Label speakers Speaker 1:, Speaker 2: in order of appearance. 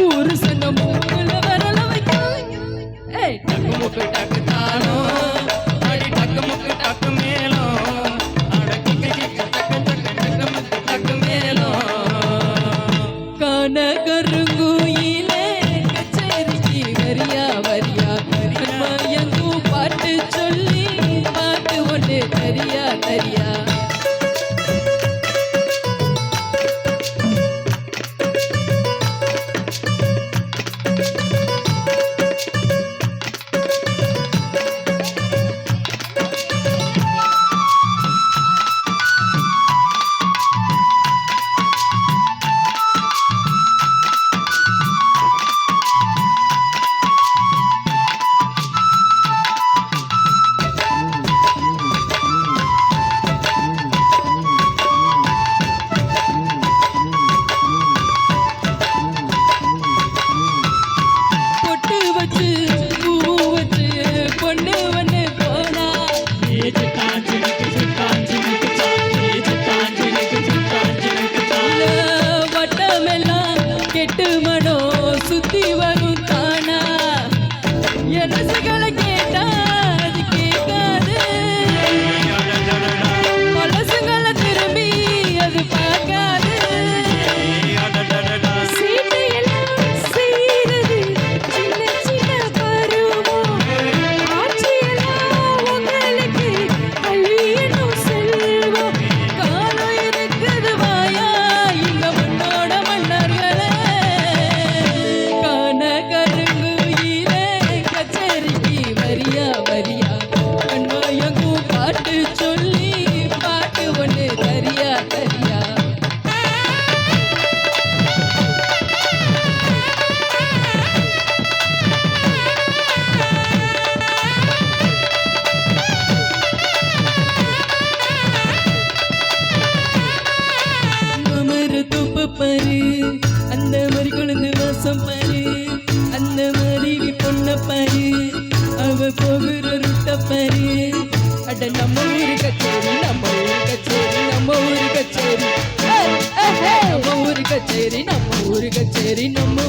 Speaker 1: ஊரு சொன்ன மூக்குல வரல வைக்கும் டக்கு முக்கு டக்கு தானோ அடி டக்கு முக்கு டக்கு மேலும் அட கிக்கு கிக்கு டக்கு டக்கு டக்கு முக்கு டக்கு மேலும் கான கருங்குயிலே கச்சேரிக்கு வரியா வரியா மயங்கும் பாட்டு சொல்லி பாட்டு ஒன்று தரியா தரியா கெட்டு மனோ சுத்தி வரும் தானா எனசுகளை கேட்டா அது கேட்காது பழசுங்களை திரும்பி அது பார்க்காது சீட்டையெல்லாம் செய்யறது சின்ன சின்ன பருவம் ஆட்சியெல்லாம் உங்களுக்கு கல்வியனும் செல்வம் காலம் இருக்குது வாயா இங்க மண்ணோட மன்னர்களே வரியா வரியா கண்மயங்கும் பாட்டு சொல்லி பாட்டு ஒன்று தரியா தரியா மமரு துப்பு பாரு அந்த மாதிரி குழந்தை வாசம் பாரு அந்த மாதிரி பொண்ண பாரு அவ போகிற ருட்ட பாரு அட நம்ம ஊரு கச்சேரி நம்ம ஊரு கச்சேரி நம்ம ஊரு கச்சேரி நம்ம ஊரு கச்சேரி நம்ம ஊரு கச்சேரி நம்ம